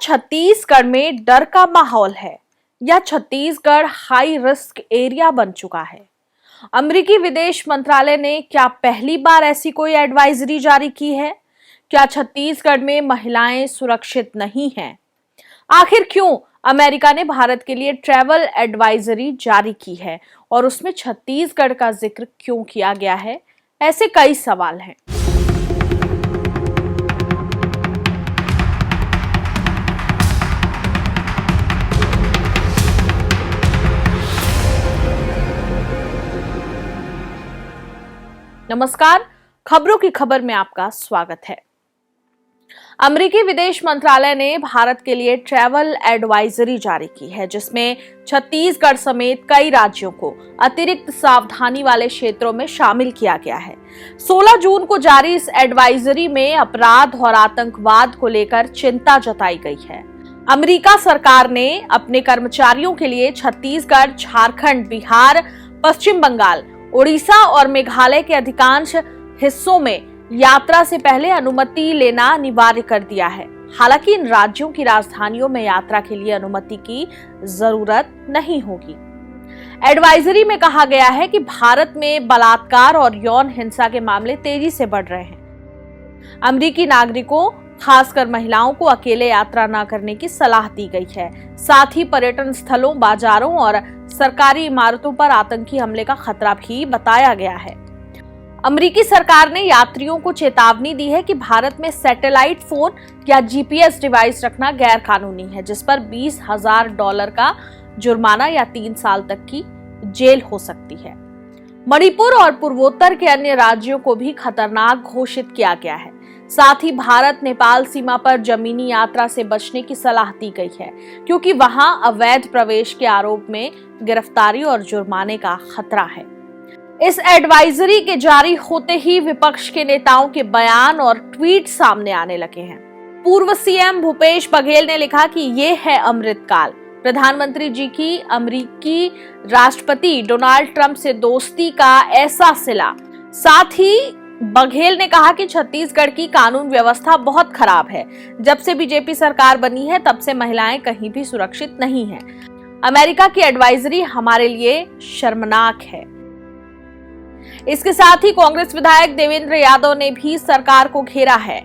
छत्तीसगढ़ में डर का माहौल है या छत्तीसगढ़ हाई रिस्क एरिया बन चुका है? अमेरिकी विदेश मंत्रालय ने क्या पहली बार ऐसी कोई एडवाइजरी जारी की है? क्या छत्तीसगढ़ में महिलाएं सुरक्षित नहीं हैं? आखिर क्यों अमेरिका ने भारत के लिए ट्रैवल एडवाइजरी जारी की है और उसमें छत्तीसगढ़ का जिक्र क्यों किया गया है? ऐसे कई सवाल हैं। नमस्कार, खबरों की खबर में आपका स्वागत है। अमेरिकी विदेश मंत्रालय ने भारत के लिए ट्रैवल एडवाइजरी जारी की है, जिसमें छत्तीसगढ़ समेत कई राज्यों को अतिरिक्त सावधानी वाले क्षेत्रों में शामिल किया गया है। 16 जून को जारी इस एडवाइजरी में अपराध और आतंकवाद को लेकर चिंता जताई गई है। अमेरिका सरकार ने अपने कर्मचारियों के लिए छत्तीसगढ़, झारखंड, बिहार, पश्चिम बंगाल, उड़ीसा और मेघालय के अधिकांश हिस्सों में यात्रा से पहले अनुमति लेना अनिवार्य कर दिया है। हालांकि इन राज्यों की राजधानियों में यात्रा के लिए अनुमति की जरूरत नहीं होगी। एडवाइजरी में कहा गया है कि भारत में बलात्कार और यौन हिंसा के मामले तेजी से बढ़ रहे हैं। अमेरिकी नागरिकों, खासकर महिलाओं को अकेले यात्रा न करने की सलाह दी गई है। साथ ही पर्यटन स्थलों, बाजारों और सरकारी इमारतों पर आतंकी हमले का खतरा भी बताया गया है। अमेरिकी सरकार ने यात्रियों को चेतावनी दी है कि भारत में सैटेलाइट फोन या जीपीएस डिवाइस रखना गैर कानूनी है, जिस पर $20,000 का जुर्माना या 3 साल तक की जेल हो सकती है। मणिपुर और पूर्वोत्तर के अन्य राज्यों को भी खतरनाक घोषित किया गया है। साथ ही भारत नेपाल सीमा पर जमीनी यात्रा से बचने की सलाह दी गई है, क्योंकि वहां अवैध प्रवेश के आरोप में गिरफ्तारी और जुर्माने का खतरा है। इस एडवाइजरी के जारी होते ही विपक्ष के नेताओं के बयान और ट्वीट सामने आने लगे हैं। पूर्व सीएम भूपेश बघेल ने लिखा कि ये है अमृतकाल। प्रधानमंत्री जी की अमेरिकी राष्ट्रपति डोनाल्ड ट्रंप से दोस्ती का ऐसा सिला। साथ ही बघेल ने कहा कि छत्तीसगढ़ की कानून व्यवस्था बहुत खराब है। जब से बीजेपी सरकार बनी है तब से महिलाएं कहीं भी सुरक्षित नहीं हैं। अमेरिका की एडवाइजरी हमारे लिए शर्मनाक है। इसके साथ ही कांग्रेस विधायक देवेंद्र यादव ने भी सरकार को घेरा है।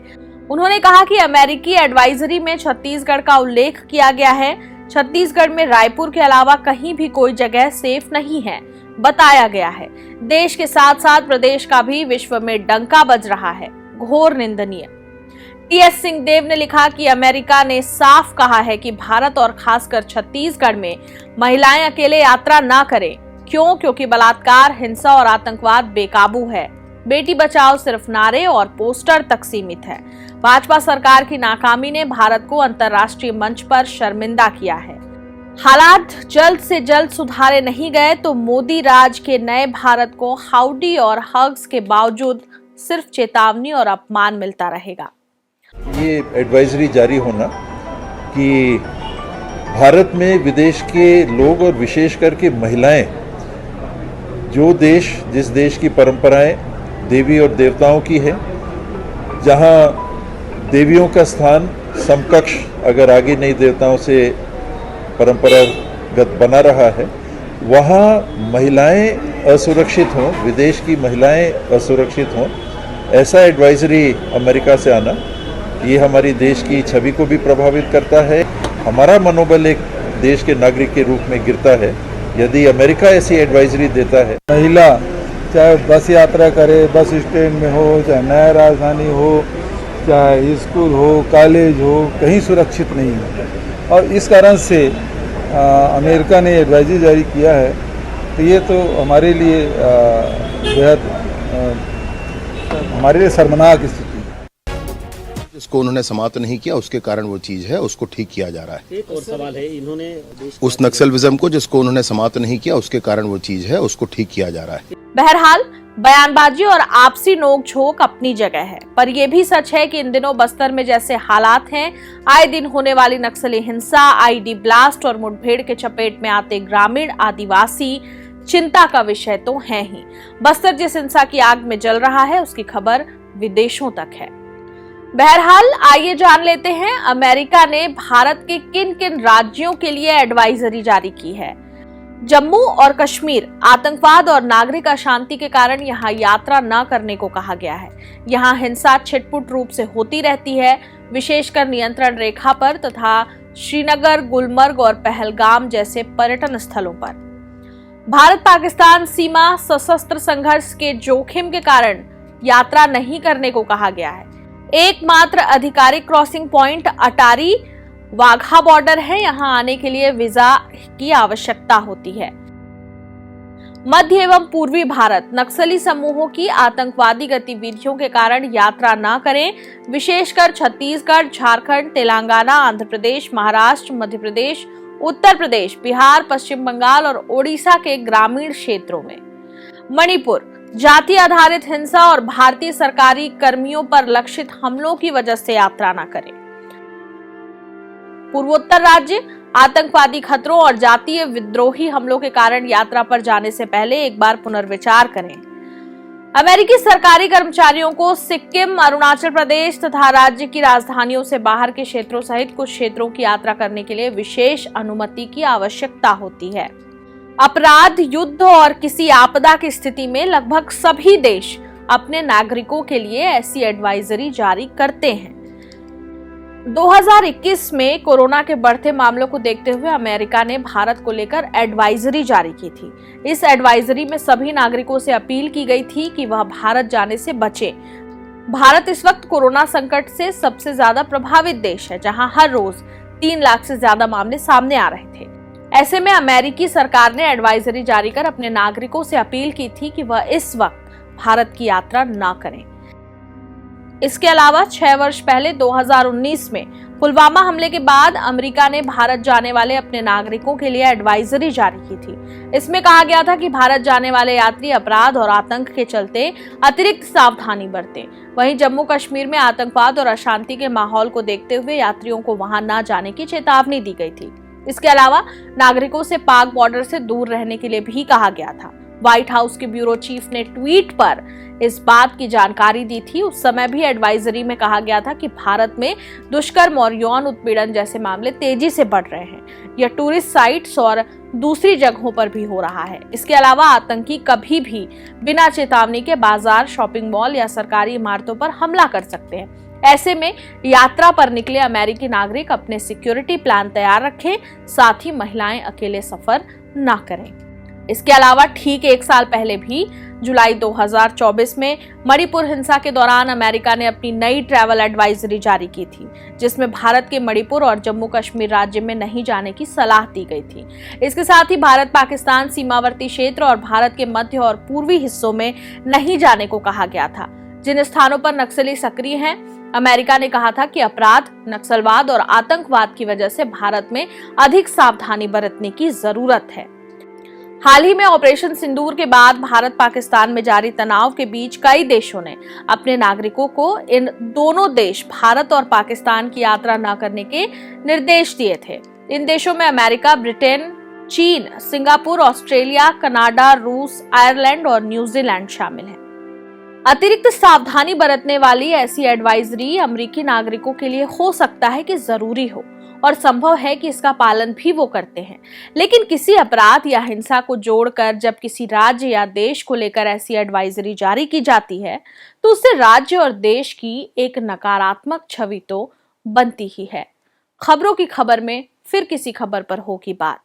उन्होंने कहा कि अमेरिकी एडवाइजरी में छत्तीसगढ़ का उल्लेख किया गया है। छत्तीसगढ़ में रायपुर के अलावा कहीं भी कोई जगह सेफ नहीं है बताया गया है। देश के साथ साथ प्रदेश का भी विश्व में डंका बज रहा है, घोर निंदनीय। टीएस सिंहदेव ने लिखा कि अमेरिका ने साफ कहा है कि भारत और खासकर छत्तीसगढ़ में महिलाएं अकेले यात्रा ना करें। क्यों? क्योंकि बलात्कार, हिंसा और आतंकवाद बेकाबू है। बेटी बचाओ सिर्फ नारे और पोस्टर तक सीमित है। भाजपा सरकार की नाकामी ने भारत को अंतर्राष्ट्रीय मंच पर शर्मिंदा किया है। हालात जल्द से जल्द सुधारे नहीं गए तो मोदी राज के नए भारत को हाउडी और हग्स के बावजूद सिर्फ चेतावनी और अपमान मिलता रहेगा। ये एडवाइजरी जारी होना कि भारत में विदेश के लोग और विशेष करके महिलाएं, जिस देश की परंपराएं देवी और देवताओं की है, जहां देवियों का स्थान समकक्ष अगर आगे नहीं देवताओं से परंपरागत बना रहा है, वहाँ महिलाएं असुरक्षित हों, विदेश की महिलाएं असुरक्षित हों, ऐसा एडवाइजरी अमेरिका से आना, ये हमारी देश की छवि को भी प्रभावित करता है। हमारा मनोबल एक देश के नागरिक के रूप में गिरता है यदि अमेरिका ऐसी एडवाइजरी देता है। महिला चाहे बस यात्रा करे, बस स्टैंड में हो, चाहे नया राजधानी हो, चाहे स्कूल हो, कॉलेज हो, कहीं सुरक्षित नहीं है। और इस कारण से अमेरिका ने एडवाइजरी जारी किया है, तो ये तो हमारे लिए बेहद हमारे लिए शर्मनाक स्थिति है। जिसको उन्होंने समाप्त नहीं किया उसके कारण वो चीज़ है, उसको ठीक किया जा रहा है। एक और सवाल है, इन्होंने उस नक्सलिज्म को जिसको उन्होंने समाप्त नहीं किया उसके कारण वो चीज़ है, उसको ठीक किया जा रहा है। बहरहाल बयानबाजी और आपसी नोकझोंक अपनी जगह है, पर यह भी सच है कि इन दिनों बस्तर में जैसे हालात हैं, आए दिन होने वाली नक्सली हिंसा, आईडी ब्लास्ट और मुठभेड़ के चपेट में आते ग्रामीण आदिवासी चिंता का विषय तो है ही। बस्तर जिस हिंसा की आग में जल रहा है उसकी खबर विदेशों तक है। बहरहाल आइए जान लेते हैं अमेरिका ने भारत के किन किन राज्यों के लिए एडवाइजरी जारी की है। जम्मू और कश्मीर आतंकवाद और नागरिक अशांति के कारण यहां यात्रा न करने को कहा गया है। यहां हिंसा छिटपुट रूप से होती रहती है, विशेषकर नियंत्रण रेखा पर तथा श्रीनगर, गुलमर्ग और पहलगाम जैसे पर्यटन स्थलों पर। भारत पाकिस्तान सीमा सशस्त्र संघर्ष के जोखिम के कारण यात्रा नहीं करने को कहा गया है। एकमात्र आधिकारिक crossing point Attari Wagah border है, यहां आने के लिए वीजा की आवश्यकता होती है। मध्य एवं पूर्वी भारत नक्सली समूहों की आतंकवादी गतिविधियों के कारण यात्रा न करें, विशेषकर छत्तीसगढ़, झारखंड, तेलंगाना, आंध्र प्रदेश, महाराष्ट्र, मध्य प्रदेश, उत्तर प्रदेश, बिहार, पश्चिम बंगाल और ओडिशा के ग्रामीण क्षेत्रों में। मणिपुर जाति आधारित हिंसा और भारतीय सरकारी कर्मियों पर लक्षित हमलों की वजह से यात्रा न करें। पूर्वोत्तर राज्य आतंकवादी खतरों और जातीय विद्रोही हमलों के कारण यात्रा पर जाने से पहले एक बार पुनर्विचार करें। अमेरिकी सरकारी कर्मचारियों को सिक्किम, अरुणाचल प्रदेश तथा राज्य की राजधानियों से बाहर के क्षेत्रों सहित कुछ क्षेत्रों की यात्रा करने के लिए विशेष अनुमति की आवश्यकता होती है। अपराध, युद्ध और किसी आपदा की स्थिति में लगभग सभी देश अपने नागरिकों के लिए ऐसी एडवाइजरी जारी करते हैं। 2021 में कोरोना के बढ़ते मामलों को देखते हुए अमेरिका ने भारत को लेकर एडवाइजरी जारी की थी। इस एडवाइजरी में सभी नागरिकों से अपील की गई थी कि वह भारत जाने से बचें। भारत इस वक्त कोरोना संकट से सबसे ज्यादा प्रभावित देश है, जहां हर रोज 3 लाख से ज्यादा मामले सामने आ रहे थे। ऐसे में अमेरिकी सरकार ने एडवाइजरी जारी कर अपने नागरिकों से अपील की थी कि वह इस वक्त भारत की यात्रा न करें। इसके अलावा 6 वर्ष पहले 2019 में पुलवामा हमले के बाद अमेरिका ने भारत जाने वाले अपने नागरिकों के लिए एडवाइजरी जारी की थी। इसमें कहा गया था कि भारत जाने वाले यात्री अपराध और आतंक के चलते अतिरिक्त सावधानी बरतें। वहीं जम्मू कश्मीर में आतंकवाद और अशांति के माहौल को देखते हुए यात्रियों को वहां न जाने की चेतावनी दी गई थी। इसके अलावा नागरिकों से पाक बॉर्डर से दूर रहने के लिए भी कहा गया था। व्हाइट हाउस के ब्यूरो चीफ ने ट्वीट पर इस बात की जानकारी दी थी। उस समय भी एडवाइजरी में कहा गया था कि भारत में दुष्कर्म और यौन उत्पीड़न जैसे मामले तेजी से बढ़ रहे हैं। यह टूरिस्ट साइट्स और दूसरी जगहों पर भी हो रहा है। इसके अलावा आतंकी कभी भी बिना चेतावनी के बाजार, शॉपिंग मॉल या सरकारी इमारतों पर हमला कर सकते हैं। ऐसे में यात्रा पर निकले अमेरिकी नागरिक अपने सिक्योरिटी प्लान तैयार रखें, साथ ही महिलाएं अकेले सफर न करें। इसके अलावा ठीक 1 साल पहले भी जुलाई 2024 में मणिपुर हिंसा के दौरान अमेरिका ने अपनी नई ट्रैवल एडवाइजरी जारी की थी, जिसमें भारत के मणिपुर और जम्मू कश्मीर राज्य में नहीं जाने की सलाह दी गई थी। इसके साथ ही भारत पाकिस्तान सीमावर्ती क्षेत्र और भारत के मध्य और पूर्वी हिस्सों में नहीं जाने को कहा गया था, जिन स्थानों पर नक्सली सक्रिय हैं। अमेरिका ने कहा था कि अपराध, नक्सलवाद और आतंकवाद की वजह से भारत में अधिक सावधानी बरतने की जरूरत है। हाल ही में ऑपरेशन सिंदूर के बाद भारत पाकिस्तान में जारी तनाव के बीच कई देशों ने अपने नागरिकों को इन दोनों देश भारत और पाकिस्तान की यात्रा न करने के निर्देश दिए थे। इन देशों में अमेरिका, ब्रिटेन, चीन, सिंगापुर, ऑस्ट्रेलिया, कनाडा, रूस, आयरलैंड और न्यूजीलैंड शामिल हैं। अतिरिक्त सावधानी बरतने वाली ऐसी एडवाइजरी अमेरिकी नागरिकों के लिए हो सकता है कि जरूरी हो और संभव है कि इसका पालन भी वो करते हैं, लेकिन किसी अपराध या हिंसा को जोड़कर जब किसी राज्य या देश को लेकर ऐसी एडवाइजरी जारी की जाती है तो उससे राज्य और देश की एक नकारात्मक छवि तो बनती ही है। खबरों की खबर में फिर किसी खबर पर होगी बात।